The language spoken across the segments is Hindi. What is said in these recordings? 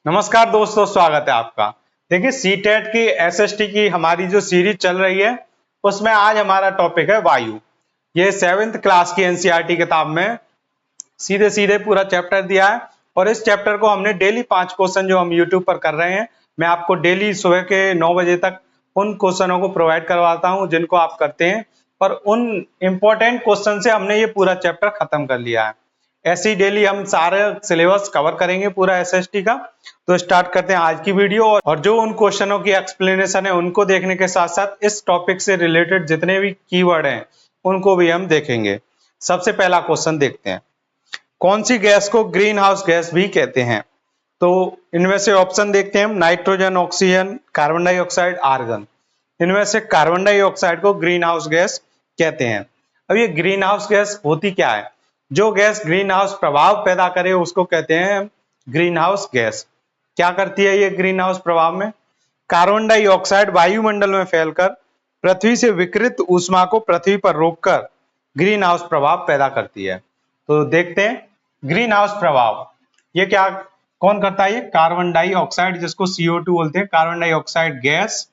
नमस्कार दोस्तों, स्वागत है आपका। देखिए सीटेट की एसएसटी की हमारी जो सीरीज चल रही है उसमें आज हमारा टॉपिक है वायु। ये 7th क्लास की एनसीईआरटी किताब में सीधे सीधे पूरा चैप्टर दिया है और इस चैप्टर को हमने डेली 5 क्वेश्चन जो हम यूट्यूब पर कर रहे हैं, मैं आपको डेली सुबह के 9 बजे तक उन क्वेश्चनों को प्रोवाइड करवाता हूं जिनको आप करते हैं और उन इंपॉर्टेंट क्वेश्चन से हमने ये पूरा चैप्टर खत्म कर लिया है। ऐसे ही डेली हम सारे सिलेबस कवर करेंगे पूरा एसएसटी का। तो स्टार्ट करते हैं आज की वीडियो और जो उन क्वेश्चनों की एक्सप्लेनेशन है उनको देखने के साथ साथ इस टॉपिक से रिलेटेड जितने भी कीवर्ड हैं उनको भी हम देखेंगे। सबसे पहला क्वेश्चन देखते हैं, कौन सी गैस को ग्रीन हाउस गैस भी कहते हैं? तो इनमें से ऑप्शन देखते हैं हम, nitrogen, oxygen, carbon dioxide, argon. इनमें से कार्बन डाइऑक्साइड को ग्रीन हाउस गैस कहते हैं। अब ये ग्रीन हाउस गैस होती क्या है? जो गैस ग्रीन हाउस प्रभाव पैदा करे उसको कहते हैं ग्रीन हाउस गैस। क्या करती है ये ग्रीन हाउस प्रभाव में? कार्बन डाइऑक्साइड वायुमंडल में फैलकर पृथ्वी से विकिरित ऊष्मा को पृथ्वी पर रोककर ग्रीन हाउस प्रभाव पैदा करती है। तो देखते हैं ग्रीन हाउस प्रभाव ये क्या कौन करता है? ये कार्बन डाइऑक्साइड, जिसको CO2 बोलते हैं, कार्बन डाइऑक्साइड गैस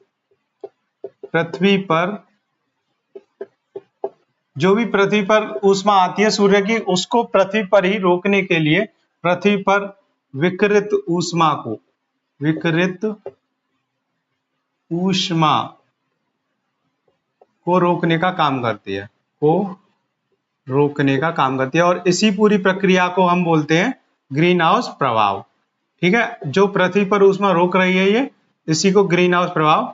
पृथ्वी पर, जो भी पृथ्वी पर ऊष्मा आती है सूर्य की, उसको पृथ्वी पर ही रोकने के लिए पृथ्वी पर विकिरित ऊष्मा को रोकने का काम करती है, और इसी पूरी प्रक्रिया को हम बोलते हैं ग्रीन हाउस प्रभाव। ठीक है, जो पृथ्वी पर ऊष्मा रोक रही है ये, इसी को ग्रीन हाउस प्रभाव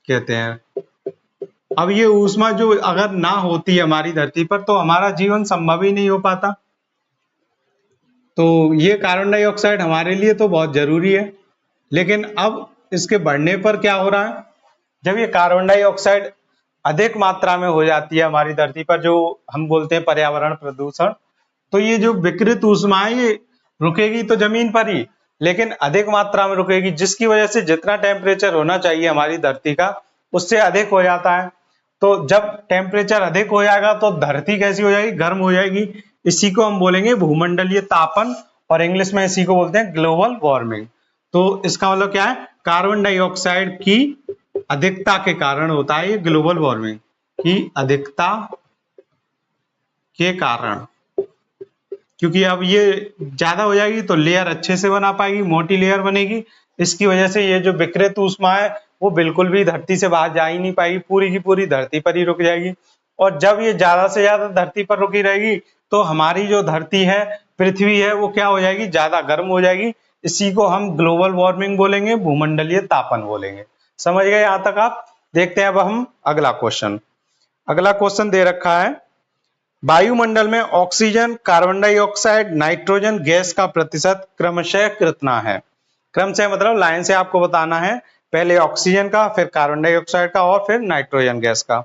कहते हैं। अब ये ऊष्मा जो अगर ना होती है हमारी धरती पर तो हमारा जीवन संभव ही नहीं हो पाता। तो ये कार्बन डाइऑक्साइड हमारे लिए तो बहुत जरूरी है, लेकिन अब इसके बढ़ने पर क्या हो रहा है? जब ये कार्बन डाइऑक्साइड अधिक मात्रा में हो जाती है हमारी धरती पर, जो हम बोलते हैं पर्यावरण प्रदूषण, तो ये जो विकिरित ऊष्मा है ये रुकेगी तो जमीन पर ही, लेकिन अधिक मात्रा में रुकेगी, जिसकी वजह से जितना टेम्परेचर होना चाहिए हमारी धरती का उससे अधिक हो जाता है। तो जब टेम्परेचर अधिक हो जाएगा तो धरती कैसी हो जाएगी? गर्म हो जाएगी। इसी को हम बोलेंगे भूमंडलीय तापन और इंग्लिश में इसी को बोलते हैं ग्लोबल वार्मिंग। तो इसका मतलब क्या है? कार्बन डाइऑक्साइड की अधिकता के कारण होता है ये ग्लोबल वार्मिंग की अधिकता के कारण, क्योंकि अब ये ज्यादा हो जाएगी तो लेयर अच्छे से बना पाएगी, मोटी लेयर बनेगी। इसकी वजह से ये जो विकिरित ऊष्मा है वो बिल्कुल भी धरती से बाहर जा ही नहीं पाएगी, पूरी की पूरी धरती पर ही रुक जाएगी। और जब ये ज्यादा से ज्यादा धरती पर रुकी रहेगी तो हमारी जो धरती है, पृथ्वी है, वो क्या हो जाएगी? ज्यादा गर्म हो जाएगी। इसी को हम ग्लोबल वार्मिंग बोलेंगे, भूमंडलीय तापन बोलेंगे। समझ गए यहां तक आप? देखते हैं अब हम अगला क्वेश्चन। अगला क्वेश्चन दे रखा है, वायुमंडल में oxygen, carbon dioxide, nitrogen gas का प्रतिशत क्रमशः कितना है? क्रमशः मतलब लाइन से आपको बताना है, पहले ऑक्सीजन का, फिर कार्बन डाइऑक्साइड का और फिर नाइट्रोजन गैस का।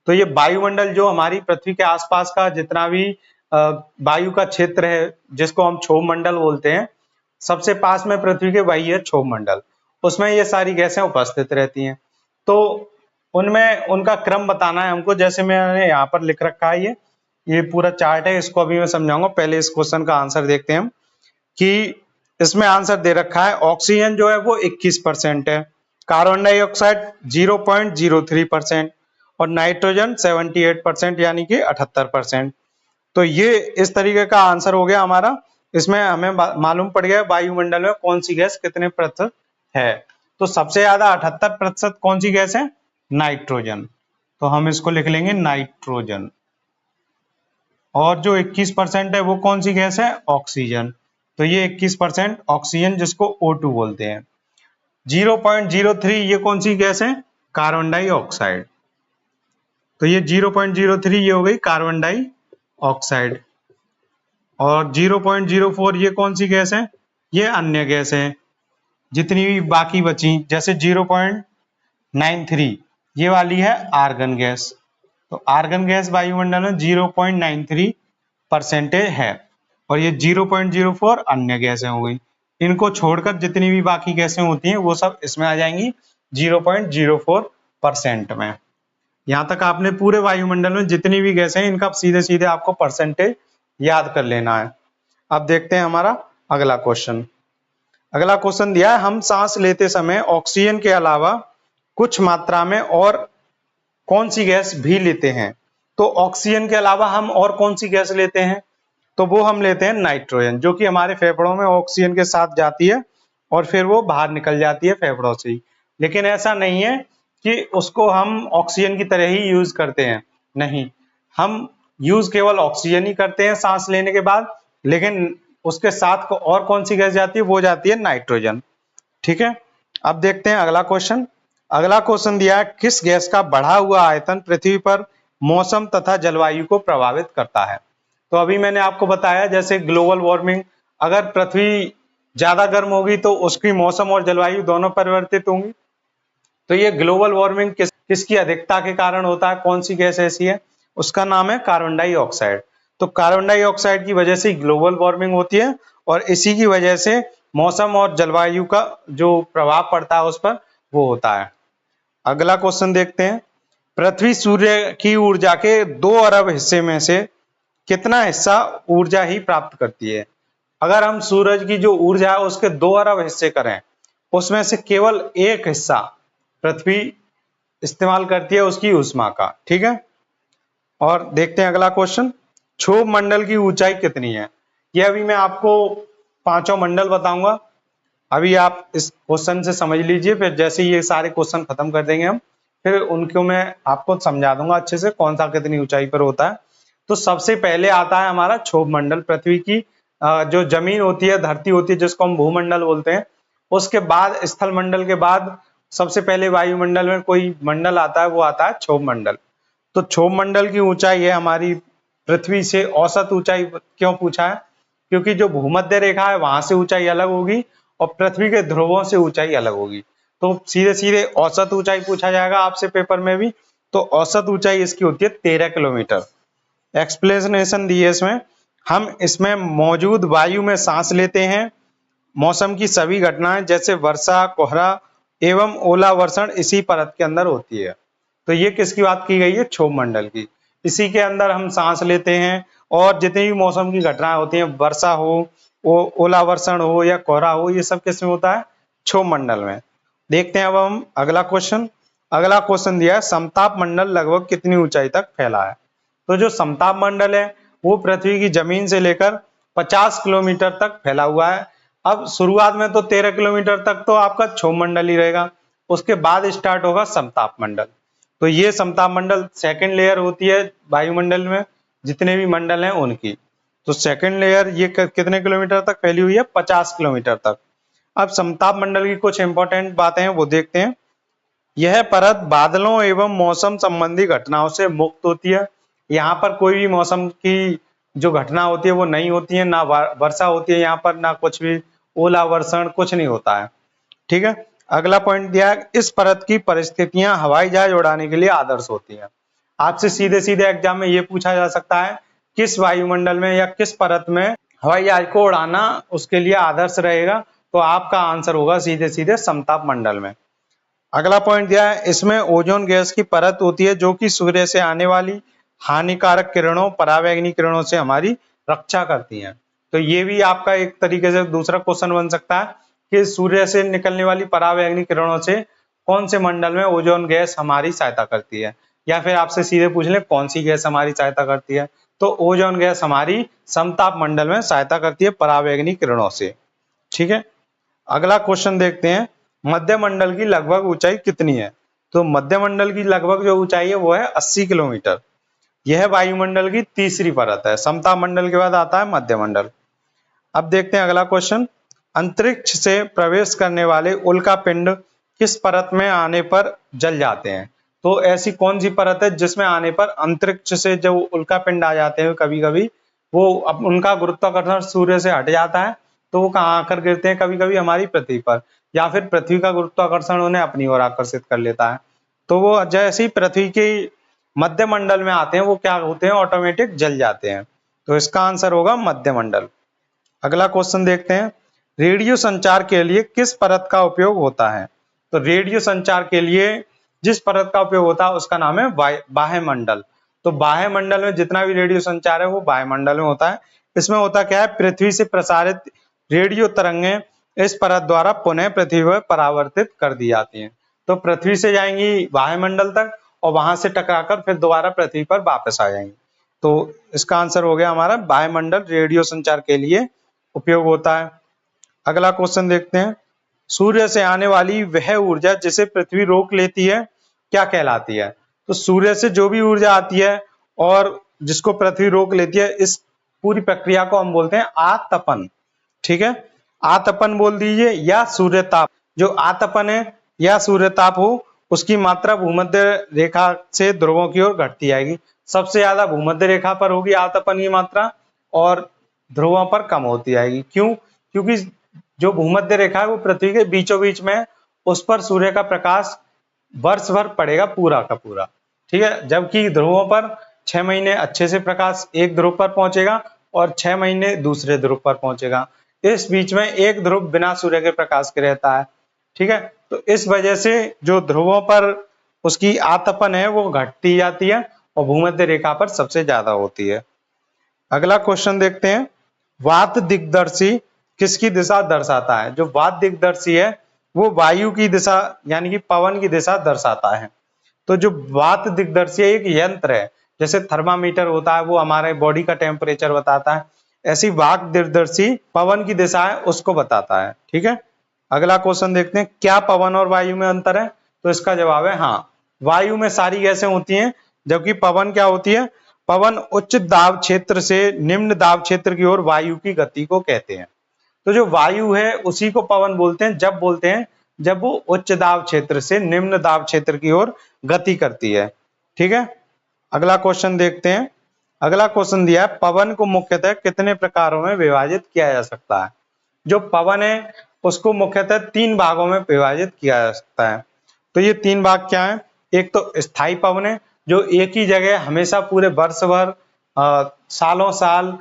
तो ये वायुमंडल जो हमारी पृथ्वी के आसपास का जितना भी वायु का क्षेत्र है, जिसको हम क्षोभ मंडल बोलते हैं, सबसे पास में पृथ्वी के वही है क्षोभ मंडल, उसमें ये सारी गैसें उपस्थित रहती हैं। तो उनमें उनका क्रम बताना है हमको, जैसे मैंने यहाँ पर लिख रखा है, ये पूरा चार्ट है, इसको अभी मैं समझाऊंगा। पहले इस क्वेश्चन का आंसर देखते हैं हम, कि इसमें आंसर दे रखा है ऑक्सीजन जो है वो 21% है, कार्बन डाइऑक्साइड 0.03% और नाइट्रोजन 78%, यानी कि 78%। तो ये इस तरीके का आंसर हो गया हमारा। इसमें हमें मालूम पड़ गया वायुमंडल में कौन सी गैस कितने प्रतिशत है। तो सबसे ज्यादा 78% कौन सी गैस है? नाइट्रोजन। तो हम इसको लिख लेंगे नाइट्रोजन। और जो 21% है वो कौन सी गैस है? ऑक्सीजन। तो ये 21% ऑक्सीजन, जिसको O2 बोलते हैं। 0.03 ये कौन सी गैस है? Carbon dioxide. तो ये 0.03 ये हो गई कार्बन डाइऑक्साइड। और 0.04 ये कौन सी गैस है? ये अन्य गैस है। जितनी भी बाकी बची, जैसे 0.93 ये वाली है आर्गन गैस। तो आर्गन गैस वायुमंडल में 0.93% है और ये 0.04 अन्य गैसें हो गई। इनको छोड़कर जितनी भी बाकी गैसें होती हैं वो सब इसमें आ जाएंगी 0.04% में। यहां तक आपने पूरे वायुमंडल में जितनी भी गैसें हैं इनका सीधे सीधे आपको परसेंटेज याद कर लेना है। अब देखते हैं हमारा अगला क्वेश्चन। अगला क्वेश्चन दिया है, हम सांस लेते समय ऑक्सीजन के अलावा कुछ मात्रा में और कौन सी गैस भी लेते हैं? तो ऑक्सीजन के अलावा हम और कौन सी गैस लेते हैं? तो वो हम लेते हैं नाइट्रोजन, जो कि हमारे फेफड़ों में ऑक्सीजन के साथ जाती है और फिर वो बाहर निकल जाती है फेफड़ों से ही। लेकिन ऐसा नहीं है कि उसको हम ऑक्सीजन की तरह ही यूज करते हैं, नहीं, हम यूज केवल ऑक्सीजन ही करते हैं सांस लेने के बाद, लेकिन उसके साथ को और कौन सी गैस जाती है? वो जाती है नाइट्रोजन। ठीक है, अब देखते हैं अगला क्वेश्चन। अगला क्वेश्चन दिया है, किस गैस का बढ़ा हुआ आयतन पृथ्वी पर मौसम तथा जलवायु को प्रभावित करता है? तो अभी मैंने आपको बताया जैसे ग्लोबल वार्मिंग, अगर पृथ्वी ज्यादा गर्म होगी तो उसकी मौसम और जलवायु दोनों परिवर्तित होंगी। तो ये ग्लोबल वार्मिंग किसकी अधिकता के कारण होता है? कौन सी गैस ऐसी है? उसका नाम है कार्बन डाइऑक्साइड। तो कार्बन डाइऑक्साइड की वजह से ग्लोबल वार्मिंग होती है और इसी की वजह से मौसम और जलवायु का जो प्रभाव पड़ता है उस पर वो होता है। अगला क्वेश्चन देखते हैं, पृथ्वी सूर्य की ऊर्जा के 2 अरब हिस्से में से कितना हिस्सा ऊर्जा ही प्राप्त करती है? अगर हम सूरज की जो ऊर्जा है उसके 2 अरब हिस्से करें, उसमें से केवल 1 हिस्सा पृथ्वी इस्तेमाल करती है उसकी ऊष्मा का। ठीक है, और देखते हैं अगला क्वेश्चन, क्षोभ मंडल की ऊंचाई कितनी है? ये अभी मैं आपको पांचों मंडल बताऊंगा, अभी आप इस क्वेश्चन से समझ लीजिए, फिर जैसे ये सारे क्वेश्चन खत्म कर देंगे हम, फिर उनको मैं आपको समझा दूंगा अच्छे से कौन सा कितनी ऊंचाई पर होता है। तो सबसे पहले आता है हमारा क्षोभ मंडल, पृथ्वी की जो जमीन होती है, धरती होती है, जिसको हम भूमंडल बोलते हैं। उसके बाद स्थल मंडल के बाद सबसे पहले वायुमंडल में कोई मंडल आता है, वो आता है क्षोभ मंडल। तो क्षोभ मंडल की ऊंचाई है हमारी पृथ्वी से औसत ऊंचाई। क्यों पूछा है? क्योंकि जो भूमध्य रेखा है वहां से ऊंचाई अलग होगी और पृथ्वी के ध्रुवों से ऊंचाई अलग होगी। तो सीधे सीधे औसत ऊंचाई पूछा जाएगा आपसे पेपर में भी। तो औसत ऊंचाई इसकी होती है 13 किलोमीटर। एक्सप्लेनेशन दी है इसमें, हम इसमें मौजूद वायु में सांस लेते हैं। मौसम की सभी घटनाएं जैसे वर्षा, कोहरा एवं ओलावर्षण इसी परत के अंदर होती है। तो ये किसकी बात की गई है? क्षोभ मंडल की। इसी के अंदर हम सांस लेते हैं और जितनी भी मौसम की घटनाएं होती हैं, वर्षा हो, ओलावर्षण हो या कोहरा हो, ये सब किस में होता है? क्षोभ मंडल में। देखते हैं अब हम अगला क्वेश्चन। अगला क्वेश्चन दिया है, समताप मंडल लगभग कितनी ऊंचाई तक फैला है? तो जो समताप मंडल है वो पृथ्वी की जमीन से लेकर 50 किलोमीटर तक फैला हुआ है। अब शुरुआत में तो 13 किलोमीटर तक तो आपका क्षोभ मंडल ही रहेगा, उसके बाद स्टार्ट होगा समताप मंडल। तो ये समताप मंडल सेकंड लेयर होती है वायुमंडल में, जितने भी मंडल हैं उनकी। तो सेकंड लेयर ये कितने किलोमीटर तक फैली हुई है? 50 किलोमीटर तक। अब समताप मंडल की कुछ इंपॉर्टेंट बातें हैं वो देखते हैं। यह परत बादलों एवं मौसम संबंधी घटनाओं से मुक्त होती है। यहाँ पर कोई भी मौसम की जो घटना होती है वो नहीं होती है, ना वर्षा होती है यहाँ पर, ना कुछ भी ओलावर्षण, कुछ नहीं होता है। ठीक है, अगला पॉइंट दिया है, इस परत की परिस्थितियां हवाई जहाज उड़ाने के लिए आदर्श होती हैं। आपसे सीधे सीधे एग्जाम में ये पूछा जा सकता है, किस वायुमंडल में या किस परत में हवाई जहाज को उड़ाना उसके लिए आदर्श रहेगा? तो आपका आंसर होगा सीधे सीधे समताप मंडल में। अगला पॉइंट दिया है, इसमें ओजोन गैस की परत होती है जो कि सूर्य से आने वाली हानिकारक किरणों, परावैंगनी किरणों से हमारी रक्षा करती हैं। तो ये भी आपका एक तरीके से दूसरा क्वेश्चन बन सकता है कि सूर्य से निकलने वाली परावैंगनी किरणों से कौन से मंडल में ओजोन गैस हमारी सहायता करती है, या फिर आपसे सीधे पूछ ले कौन सी गैस हमारी सहायता करती है? तो ओजोन गैस हमारी समताप मंडल में सहायता करती है परावैंगनी किरणों से। ठीक है, अगला क्वेश्चन देखते हैं, मध्य मंडल की लगभग ऊंचाई कितनी है? तो मध्य मंडल की लगभग जो ऊंचाई है वो है 80 किलोमीटर। यह वायुमंडल की तीसरी परत है, समताप मंडल के बाद आता है मध्य मंडल। अब देखते हैं अगला क्वेश्चन, अंतरिक्ष से प्रवेश करने वाले उल्का पिंड किस परत में आने पर जल जाते हैं? तो ऐसी कौन सी परत है जिसमें आने पर अंतरिक्ष से जो उल्का पिंड आ जाते हैं कभी कभी, वो उनका गुरुत्वाकर्षण सूर्य से हट जाता है, तो वो कहाँ आकर गिरते हैं? कभी कभी हमारी पृथ्वी पर, या फिर पृथ्वी का गुरुत्वाकर्षण उन्हें अपनी ओर आकर्षित कर लेता है। तो वो जैसे ही पृथ्वी के मध्य मंडल में आते हैं वो क्या होते हैं? ऑटोमेटिक जल जाते हैं। तो इसका आंसर होगा मध्य मंडल। अगला क्वेश्चन देखते हैं, रेडियो संचार के लिए किस परत का उपयोग होता है? तो रेडियो संचार के लिए जिस परत का उपयोग होता है उसका नाम है बाह्य मंडल। तो बाह्य मंडल में जितना भी रेडियो संचार है वो बाह्य मंडल में होता है। इसमें होता क्या है, पृथ्वी से प्रसारित रेडियो तरंगें इस परत द्वारा पुनः पृथ्वी पर परावर्तित कर दी जाती हैं। तो पृथ्वी से जाएंगी वायुमंडल तक और वहां से टकराकर फिर दोबारा पृथ्वी पर वापस आ जाएंगी। तो इसका आंसर हो गया हमारा वायुमंडल रेडियो संचार के लिए उपयोग होता है। अगला क्वेश्चन देखते हैं, सूर्य से आने वाली वह ऊर्जा जिसे पृथ्वी रोक लेती है क्या कहलाती है? तो सूर्य से जो भी ऊर्जा आती है और जिसको पृथ्वी रोक लेती है, इस पूरी प्रक्रिया को हम बोलते हैं आतपन। ठीक है, आतपन बोल दीजिए या सूर्यताप। जो आतपन है या सूर्यताप हो, उसकी मात्रा भूमध्य रेखा से ध्रुवों की ओर घटती जाएगी। सबसे ज्यादा भूमध्य रेखा पर होगी आतपन की मात्रा और ध्रुवों पर कम होती जाएगी। क्यों? क्योंकि जो भूमध्य रेखा है वो पृथ्वी के बीचों बीच में, उस पर सूर्य का प्रकाश वर्ष भर पड़ेगा पूरा का पूरा। ठीक है, जबकि ध्रुवों पर 6 महीने अच्छे से प्रकाश एक ध्रुव पर पहुंचेगा और 6 महीने दूसरे ध्रुव पर पहुंचेगा। इस बीच में एक ध्रुव बिना सूर्य के प्रकाश के रहता है। ठीक है, तो इस वजह से जो ध्रुवों पर उसकी आतपन है वो घटती जाती है और भूमध्य रेखा पर सबसे ज्यादा होती है। अगला क्वेश्चन देखते हैं, वात दिग्दर्शी किसकी दिशा दर्शाता है? जो वात दिग्दर्शी है वो वायु की दिशा यानी कि पवन की दिशा दर्शाता है। तो जो वात दिग्दर्शी एक यंत्र है, जैसे थर्मामीटर होता है वो हमारे बॉडी का टेम्परेचर बताता है, ऐसी वात दिग्दर्शी पवन की दिशा है उसको बताता है। ठीक है, अगला क्वेश्चन देखते हैं, क्या पवन और वायु में अंतर है? तो इसका जवाब है हाँ, वायु में सारी गैसें होती हैं, जबकि पवन क्या होती है? पवन उच्च दाब क्षेत्र से निम्न दाब क्षेत्र की ओर वायु की गति को कहते हैं। तो जो वायु है उसी को पवन बोलते हैं, जब बोलते हैं जब वो उच्च दाब क्षेत्र से निम्न दाब क्षेत्र की ओर गति करती है। ठीक है, अगला क्वेश्चन देखते हैं। अगला क्वेश्चन दिया है, पवन को मुख्यतः कितने प्रकारों में विभाजित किया जा सकता है? जो पवन है उसको मुख्यतः 3 भागों में विभाजित किया जा सकता है। तो ये 3 भाग क्या है? एक तो स्थायी पवन है, जो एक ही जगह हमेशा पूरे वर्ष भर सालों साल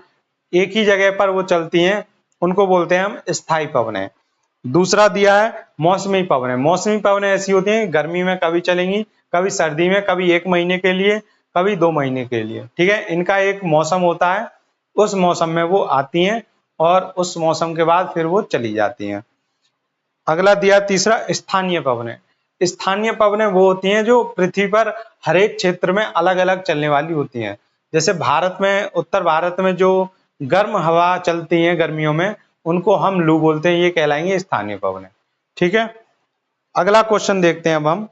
एक ही जगह पर वो चलती हैं, उनको बोलते हैं हम स्थायी पवनें। दूसरा दिया है मौसमी पवनें। मौसमी पवनें ऐसी होती हैं गर्मी में कभी चलेंगी, कभी सर्दी में, कभी 1 महीने के लिए, कभी 2 महीने के लिए। ठीक है, इनका एक मौसम होता है, उस मौसम में वो आती हैं और उस मौसम के बाद फिर वो चली जाती हैं। अगला दिया तीसरा स्थानीय पवनें। स्थानीय पवनें वो होती हैं जो पृथ्वी पर हर एक क्षेत्र में अलग अलग चलने वाली होती हैं। जैसे भारत में, उत्तर भारत में जो गर्म हवा चलती है गर्मियों में, उनको हम लू बोलते हैं, ये कहलाएंगे स्थानीय पवनें। ठीक है, अगला क्वेश्चन देखते हैं अब हम,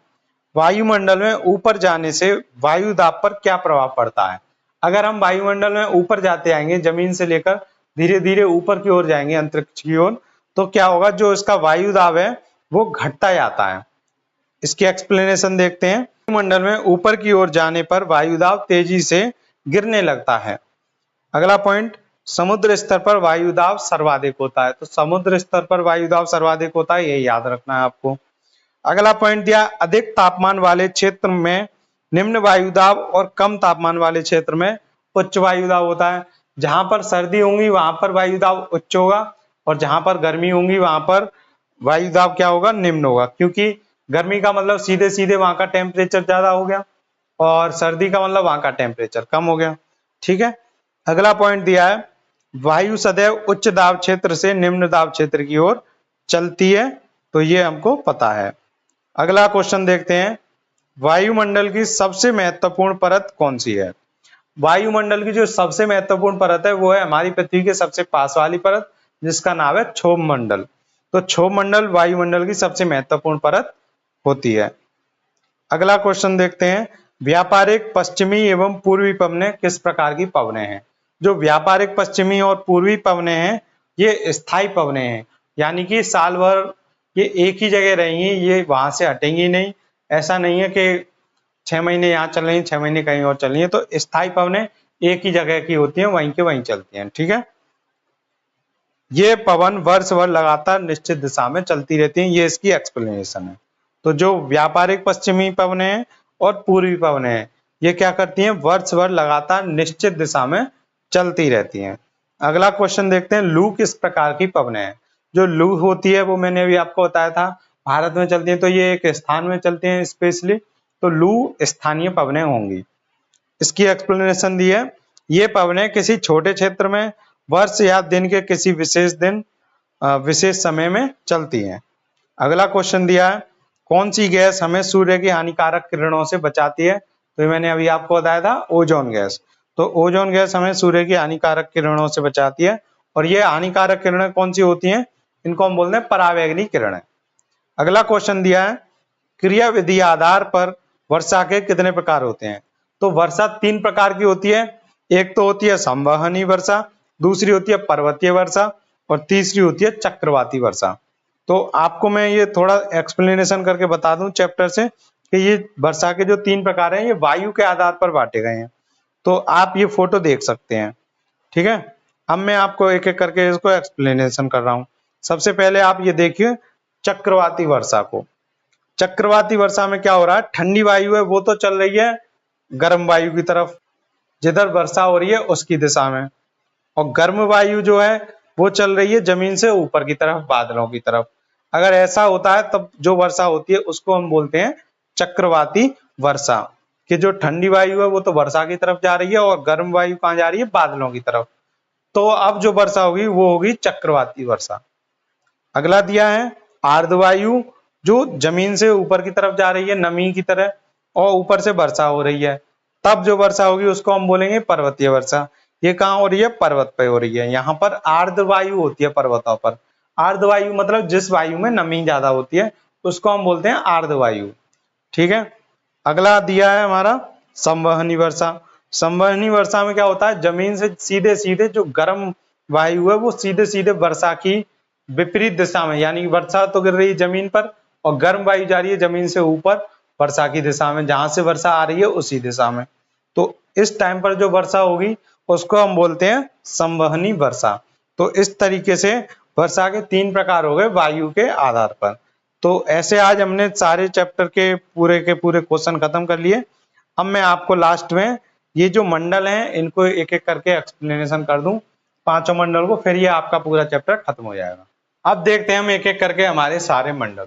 वायुमंडल में ऊपर जाने से वायु दाब पर क्या प्रभाव पड़ता है? अगर हम वायुमंडल में ऊपर जाते आएंगे, जमीन से लेकर धीरे धीरे ऊपर की ओर जाएंगे अंतरिक्ष की ओर, तो क्या होगा? जो इसका वायु दाब है वो घटता जाता है। इसकी एक्सप्लेनेशन देखते हैं। वायुमंडल में ऊपर की ओर जाने पर वायु दाब तेजी से गिरने लगता है। अगला पॉइंट, समुद्र स्तर पर वायु दाब सर्वाधिक होता है। तो समुद्र स्तर पर वायु दाब सर्वाधिक होता है, ये याद रखना है आपको। अगला पॉइंट दिया, अधिक तापमान वाले क्षेत्र में निम्न वायु दाब और कम तापमान वाले क्षेत्र में उच्च वायु दाब होता है। जहां पर सर्दी होंगी वहां पर वायु दाब उच्च होगा और जहां पर गर्मी होंगी वहां पर वायु दाब क्या होगा? निम्न होगा। क्योंकि गर्मी का मतलब सीधे सीधे वहां का टेम्परेचर ज्यादा हो गया और सर्दी का मतलब वहां का टेम्परेचर कम हो गया। ठीक है, अगला पॉइंट दिया है, वायु सदैव उच्च दाब क्षेत्र से निम्न दाब क्षेत्र की ओर चलती है, तो ये हमको पता है। अगला क्वेश्चन देखते हैं, वायुमंडल की सबसे महत्वपूर्ण परत कौन सी है? वायुमंडल की जो सबसे महत्वपूर्ण परत है वो है हमारी पृथ्वी के सबसे पास वाली परत, जिसका नाम है क्षोभ मंडल। तो क्षोभ मंडल वायुमंडल की सबसे महत्वपूर्ण परत होती है। अगला क्वेश्चन देखते हैं, व्यापारिक पश्चिमी एवं पूर्वी पवनें किस प्रकार की पवनें हैं? जो व्यापारिक पश्चिमी और पूर्वी पवनें हैं ये स्थायी पवनें हैं, यानी कि साल भर ये एक ही जगह रहेंगी, ये वहां से हटेंगी नहीं। ऐसा नहीं है कि 6 महीने यहाँ चल रही है, 6 महीने कहीं और चल रही है। तो स्थायी पवनें एक ही जगह की होती हैं, वहीं के वहीं चलती हैं। ठीक है, ये पवन वर्ष भर लगातार निश्चित दिशा में चलती रहती हैं, ये इसकी एक्सप्लेनेशन है। तो जो व्यापारिक पश्चिमी पवनें हैं और पूर्वी पवनें हैं, ये क्या करती हैं? वर्ष भर लगातार निश्चित दिशा में चलती रहती हैं। अगला क्वेश्चन देखते हैं, लू किस प्रकार की पवनें हैं? जो लू होती है वो मैंने अभी आपको बताया था, भारत में चलती है, तो ये एक स्थान में चलती है स्पेशली, तो लू स्थानीय पवनें होंगी। इसकी एक्सप्लेनेशन दी है, ये पवनें किसी छोटे क्षेत्र में वर्ष या दिन के किसी विशेष दिन विशेष समय में चलती हैं। अगला क्वेश्चन दिया है, कौन सी गैस हमें सूर्य की हानिकारक किरणों से बचाती है? तो ये मैंने अभी आपको बताया था, ओजोन गैस। तो ओजोन गैस हमें सूर्य की हानिकारक किरणों से बचाती है। और ये हानिकारक किरणें कौन सी होती हैं? इनको हम बोलते हैं परावैंगनी किरणें। अगला क्वेश्चन दिया है, क्रियाविधि आधार पर वर्षा के कितने प्रकार होते हैं? तो वर्षा 3 प्रकार की होती है। एक तो होती है संवहनी वर्षा, दूसरी होती है पर्वतीय वर्षा और तीसरी होती है चक्रवाती वर्षा। तो आपको मैं ये थोड़ा एक्सप्लेनेशन करके बता दूं चैप्टर से कि ये वर्षा के जो 3 प्रकार हैं ये वायु के आधार पर बांटे गए हैं। तो आप ये फोटो देख सकते हैं, ठीक है। अब मैं आपको एक एक करके इसको एक्सप्लेनेशन कर रहा हूँ। सबसे पहले आप ये देखिए चक्रवाती वर्षा को। चक्रवाती वर्षा में क्या हो रहा है, ठंडी वायु है वो तो चल रही है गर्म वायु की तरफ, जिधर वर्षा हो रही है उसकी दिशा में, और गर्म वायु जो है वो चल रही है जमीन से ऊपर की तरफ, बादलों की तरफ। अगर ऐसा होता है तब जो वर्षा होती है उसको हम बोलते हैं चक्रवाती वर्षा, कि जो ठंडी वायु है वो तो वर्षा की तरफ जा रही है और गर्म वायु कहाँ जा रही है, बादलों की तरफ। तो अब जो वर्षा होगी वो होगी चक्रवाती वर्षा। अगला दिया है आर्द्र वायु, जो जमीन से ऊपर की तरफ जा रही है नमी की तरह और ऊपर से वर्षा हो रही है, तब जो वर्षा होगी उसको हम बोलेंगे पर्वतीय वर्षा। ये कहाँ हो रही है, पर्वत पे हो रही है। यहाँ पर आर्द्र वायु होती है पर्वतों पर। आर्द्र वायु मतलब जिस वायु में नमी ज्यादा होती है उसको हम बोलते हैं आर्द्र वायु, ठीक है। अगला दिया है हमारा संवहनी वर्षा। संवहनी वर्षा में क्या होता है, जमीन से सीधे सीधे जो गर्म वायु है वो सीधे सीधे वर्षा की विपरीत दिशा में, यानी वर्षा तो गिर रही है जमीन पर और गर्म वायु जा रही है जमीन से ऊपर वर्षा की दिशा में, जहां से वर्षा आ रही है उसी दिशा में। तो इस टाइम पर जो वर्षा होगी उसको हम बोलते हैं संवहनी वर्षा। तो इस तरीके से वर्षा के 3 प्रकार हो गए वायु के आधार पर। तो ऐसे आज हमने सारे चैप्टर के पूरे क्वेश्चन खत्म कर लिए। अब मैं आपको लास्ट में ये जो मंडल हैं इनको एक एक करके एक्सप्लेनेशन कर दूं, 5 मंडल को, फिर ये आपका पूरा चैप्टर खत्म हो जाएगा। अब देखते हैं हम एक एक करके हमारे सारे मंडल।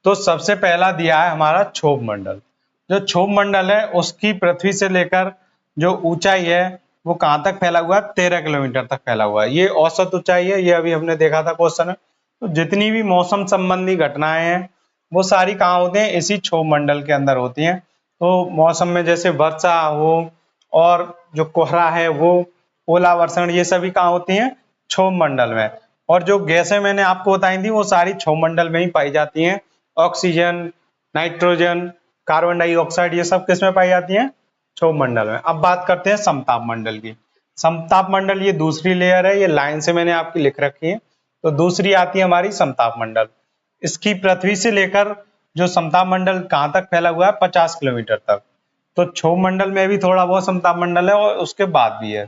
तो सबसे पहला दिया है हमारा क्षोभ मंडल। जो क्षोभ मंडल है उसकी पृथ्वी से लेकर जो ऊंचाई है वो कहाँ तक फैला हुआ है, 13 किलोमीटर तक फैला हुआ है। ये औसत ऊंचाई है, ये अभी हमने देखा था क्वेश्चन है। तो जितनी भी मौसम संबंधी घटनाएं हैं वो सारी कहाँ होती हैं, इसी क्षोभ मंडल के अंदर होती हैं। तो मौसम में जैसे वर्षा हो और जो कोहरा है वो, ओलावर्षण, ये सभी कहाँ होती हैं, क्षोभ मंडल में। और जो गैसें मैंने आपको बताई थी वो सारी क्षोभ मंडल में ही पाई जाती हैं। ऑक्सीजन, नाइट्रोजन, कार्बन डाइऑक्साइड, ये सब किस में पाई जाती हैं, क्षोभ मंडल में। अब बात करते हैं समताप मंडल की। समताप मंडल ये दूसरी लेयर है, ये लाइन से मैंने आपकी लिख रखी है। तो दूसरी आती है हमारी समताप मंडल। इसकी पृथ्वी से लेकर जो समताप मंडल कहाँ तक फैला हुआ है, 50 किलोमीटर तक। तो क्षोभ मंडल में भी थोड़ा बहुत समताप मंडल है और उसके बाद भी है।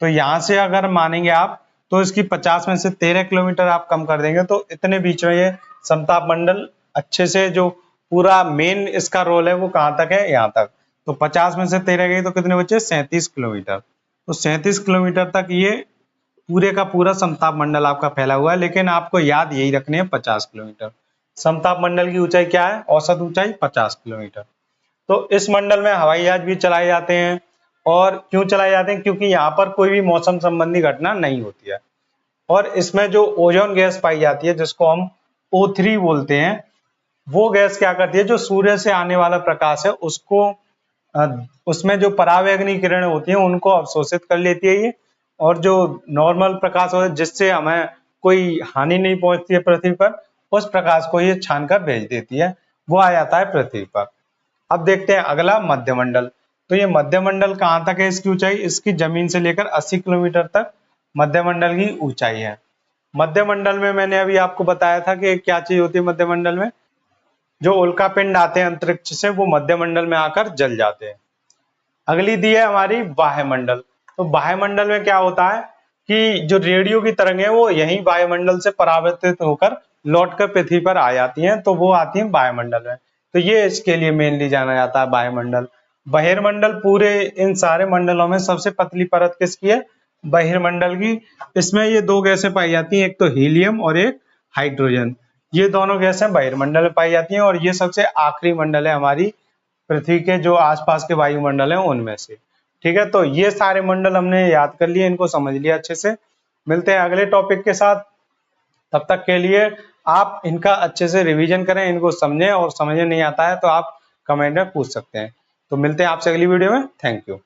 तो यहाँ से अगर मानेंगे आप तो इसकी 50 में से 13 किलोमीटर आप कम कर देंगे तो इतने बीच में ये समताप मंडल अच्छे से, जो पूरा मेन इसका रोल है वो कहाँ तक है, यहाँ तक। तो 50 में से 13 गई तो कितने बचे, 37 किलोमीटर। तो 37 किलोमीटर तक ये पूरे का पूरा समताप मंडल आपका फैला हुआ है। लेकिन आपको याद यही रखनी है 50 किलोमीटर। समताप मंडल की ऊंचाई क्या है, औसत ऊंचाई 50 किलोमीटर। तो इस मंडल में हवाई जहाज भी चलाए जाते हैं। और क्यों चलाए जाते हैं, क्योंकि यहाँ पर कोई भी मौसम संबंधी घटना नहीं होती है। और इसमें जो ओजोन गैस पाई जाती है जिसको हम O3 बोलते हैं, वो गैस क्या करती है, जो सूर्य से आने वाला प्रकाश है उसको उसमें जो परावैंगनी किरणें होती हैं उनको अवशोषित कर लेती है ये। और जो नॉर्मल प्रकाश होता है जिससे हमें कोई हानि नहीं पहुंचती है पृथ्वी पर, उस प्रकाश को ये छान कर भेज देती है, वो आ जाता है पृथ्वी पर। अब देखते हैं अगला मध्यमंडल। तो ये मध्यमंडल कहाँ तक है इसकी ऊंचाई, इसकी जमीन से लेकर 80 किलोमीटर तक मध्यमंडल की ऊंचाई है। मध्यमंडल में मैंने अभी आपको बताया था कि क्या चीज होती है मध्यमंडल में, जो उल्का पिंड आते हैं अंतरिक्ष से वो मध्यमंडल में आकर जल जाते हैं। अगली दी है हमारी वायुमंडल। तो वायुमंडल में क्या होता है कि जो रेडियो की तरंगें वो यही वायुमंडल से परावर्तित होकर लौटकर पृथ्वी पर आ जाती हैं, तो वो आती हैं वायुमंडल में। तो ये इसके लिए मेनली जाना जाता है वायुमंडल। बहिर्मंडल, पूरे इन सारे मंडलों में सबसे पतली परत किसकी है, बहिर्मंडल की। इसमें ये 2 गैसें पाई जाती हैं, एक तो हीलियम और एक हाइड्रोजन। ये दोनों गैसें बहिर्मंडल में पाई जाती हैं और ये सबसे आखिरी मंडल है हमारी पृथ्वी के जो आसपास के वायुमंडल हैं उनमें से। ठीक है, तो ये सारे मंडल हमने याद कर लिए, इनको समझ लिया अच्छे से। मिलते हैं अगले टॉपिक के साथ। तब तक के लिए आप इनका अच्छे से रिवीजन करें, इनको समझें, और समझ नहीं आता है तो आप कमेंट में पूछ सकते हैं। तो मिलते हैं आपसे अगली वीडियो में। Thank you.